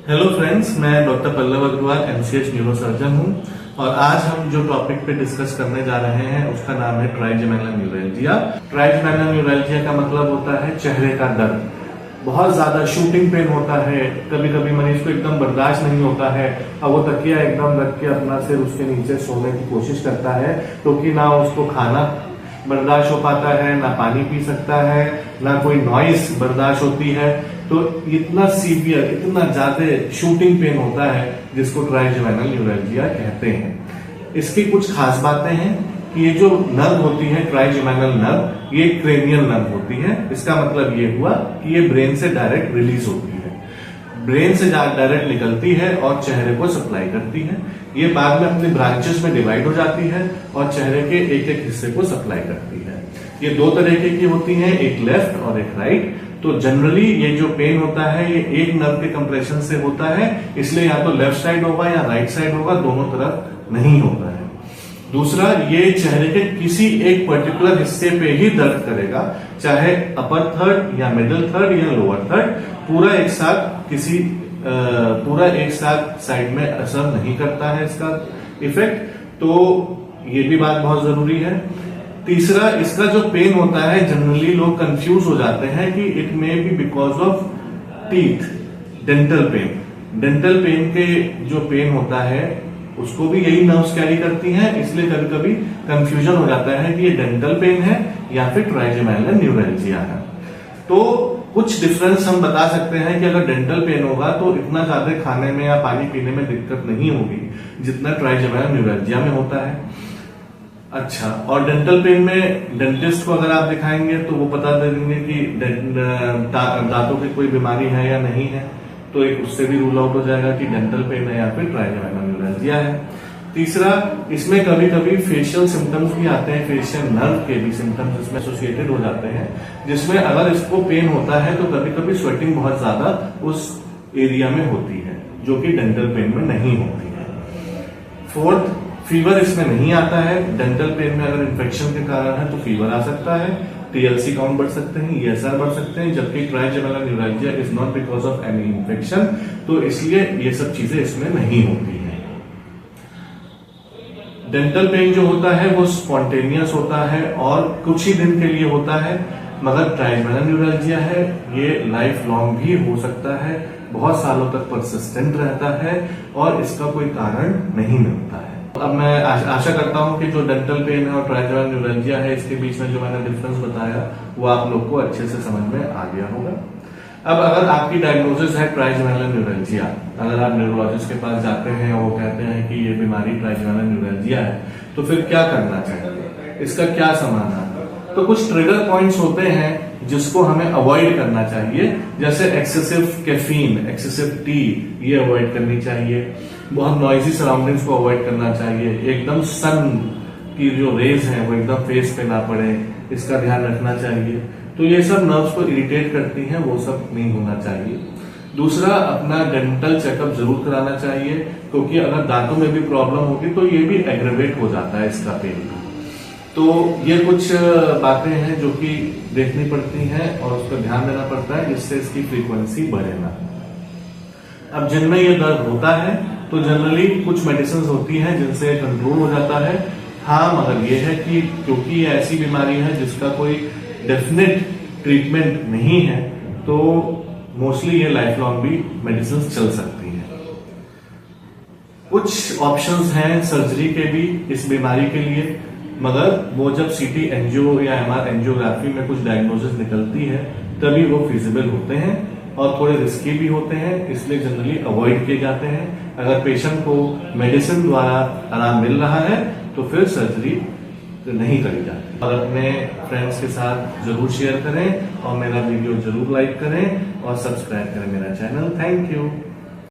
Hello friends, मैं doctor Pallav Agarwal MCh neurosurgeon हूं और आज हम जो टॉपिक पे डिस्कस करने जा रहे हैं उसका नाम है ट्राइजेमिनल न्यूरैल्जिया। ट्राइजेमिनल न्यूरैल्जिया का मतलब होता है चेहरे का दर्द। बहुत ज्यादा शूटिंग पेन होता है, कभी कभी मरीज को एकदम बर्दाश्त नहीं होता है और वो तकिया एकदम रख के अपना सिर उसके नीचे सोने की कोशिश करता है, क्योंकि ना उसको खाना बर्दाश्त हो पाता है, ना पानी पी सकता है, ना कोई नॉइस बर्दाश्त होती है। तो इतना सीवियर, इतना ज्यादा शूटिंग पेन होता है जिसको ट्राइजेमिनल न्यूरैल्जिया कहते हैं। इसकी कुछ खास बातें हैं कि ये जो नर्व होती है ट्राइजेमिनल नर्व, ये क्रेनियल नर्व होती है। इसका मतलब ये हुआ कि ये ब्रेन से डायरेक्ट रिलीज होती है, ब्रेन से डायरेक्ट निकलती है और चेहरे को सप्लाई करती है। ये बाद में अपने ब्रांचेस में डिवाइड हो जाती है और चेहरे के एक एक हिस्से को सप्लाई करती है। ये दो तरीके की होती हैं, एक लेफ्ट और एक राइट। तो जनरली ये जो पेन होता है ये एक नर्व के कंप्रेशन से होता है, इसलिए या तो लेफ्ट साइड होगा या राइट साइड होगा, दोनों तरफ नहीं होता है। दूसरा, ये चेहरे के किसी एक पर्टिकुलर हिस्से पे ही दर्द करेगा, चाहे अपर थर्ड या मिडिल थर्ड या लोअर थर्ड, पूरा एक साथ साइड में असर नहीं करता है इसका इफेक्ट। तो ये भी बात बहुत जरूरी है। तीसरा, इसका जो पेन होता है जनरली लोग कंफ्यूज हो जाते हैं कि it may be because of teeth, dental pen. Dental pen के जो पेन होता है उसको भी यही नर्व्स कैरी करती हैं, इसलिए कभी कभी कंफ्यूजन हो जाता है कि ये डेंटल पेन है या फिर ट्राइजेमिनल न्यूरैल्जिया है। तो कुछ डिफरेंस हम बता सकते हैं कि अगर डेंटल पेन होगा तो इतना ज्यादा खाने में या पानी पीने में दिक्कत नहीं होगी जितना ट्राइजेमिनल न्यूरैल्जिया में होता है। अच्छा, और डेंटल पेन में डेंटिस्ट को अगर आप दिखाएंगे तो वो बता देंगे कि दांतों की कोई बीमारी है या नहीं है, तो एक उससे भी रूल आउट हो जाएगा कि डेंटल पेन है या फिर ट्राइजेमिनल न्यूरैल्जिया है। तीसरा, इसमें कभी कभी फेशियल सिम्टम्स भी आते हैं, फेशियल नर्व के भी सिम्टम्स इसमें एसोसिएटेड हो जाते हैं, जिसमें अगर इसको पेन होता है तो कभी कभी स्वेटिंग बहुत ज्यादा उस एरिया में होती है, जो कि डेंटल पेन में नहीं होती है। फोर्थ, फीवर इसमें नहीं आता है। डेंटल पेन में अगर इन्फेक्शन के कारण है तो फीवर आ सकता है, टीएलसी काउंट बढ़ सकते हैं, ईएसआर बढ़ सकते हैं, जबकि trigeminal neuralgia is not because of any infection, तो इसलिए ये सब चीजें इसमें नहीं होती हैं। डेंटल पेन जो होता है वो स्पॉन्टेनियस होता है और कुछ ही दिन के लिए होता है, मगर ट्राइजेमिनल न्यूरैल्जिया है ये लाइफ लॉन्ग भी हो सकता है, बहुत सालों तक परसिस्टेंट रहता है और इसका कोई कारण नहीं मिलता है। अब मैं आशा करता हूं कि जो डेंटल पेन है और ट्राइजेमिनल न्यूरैल्जिया है इसके बीच में जो मैंने डिफरेंस बताया वो आप लोग को अच्छे से समझ में आ गया होगा। अब अगर आपकी डायग्नोसिस है ट्राइजेमिनल न्यूरैल्जिया, अगर आप न्यूरोलॉजिस्ट के पास जाते हैं और वो कहते हैं कि ये बीमारी ट्राइजेमिनल न्यूरैल्जिया है, तो फिर क्या करना चाहिए, इसका क्या समाधान? तो कुछ ट्रिगर पॉइंट्स होते हैं जिसको हमें अवॉइड करना चाहिए, जैसे एक्सेसिव कैफीन, एक्सेसिव टी, ये अवॉइड करनी चाहिए। बहुत नॉइजी सराउंडिंग्स को अवॉइड करना चाहिए। एकदम सन की जो रेज है वो एकदम फेस पे ना पड़े, इसका ध्यान रखना चाहिए। तो ये सब नर्व्स को इरिटेट करती हैं, वो सब नहीं होना चाहिए। दूसरा, अपना डेंटल चेकअप जरूर कराना चाहिए, क्योंकि अगर दांतों में भी प्रॉब्लम होगी तो ये भी एग्रेवेट हो जाता है इसका पेन। तो ये कुछ बातें हैं जो कि देखनी पड़ती हैं और उस पर ध्यान देना पड़ता है, जिससे इसकी फ्रीक्वेंसी बढ़े ना। अब जिनमें ये दर्द होता है तो जनरली कुछ मेडिसिन होती हैं जिनसे कंट्रोल हो जाता है। हाँ, मगर ये है कि क्योंकि ये ऐसी बीमारी है जिसका कोई डेफिनेट ट्रीटमेंट नहीं है, तो मोस्टली ये लाइफ लॉन्ग भी मेडिसिन चल सकती हैं। कुछ ऑप्शंस हैं सर्जरी के भी इस बीमारी के लिए, मगर वो जब सीटी एंजियो या एमआर एंजियोग्राफी में कुछ डायग्नोसिस निकलती है तभी वो फिजिबल होते हैं और थोड़े रिस्की भी होते हैं, इसलिए जनरली अवॉइड किए जाते हैं। अगर पेशेंट को मेडिसिन द्वारा आराम मिल रहा है तो फिर सर्जरी नहीं करी जाती। और अपने फ्रेंड्स के साथ जरूर शेयर करें और मेरा वीडियो जरूर लाइक करें और सब्सक्राइब करें मेरा चैनल। Thank you.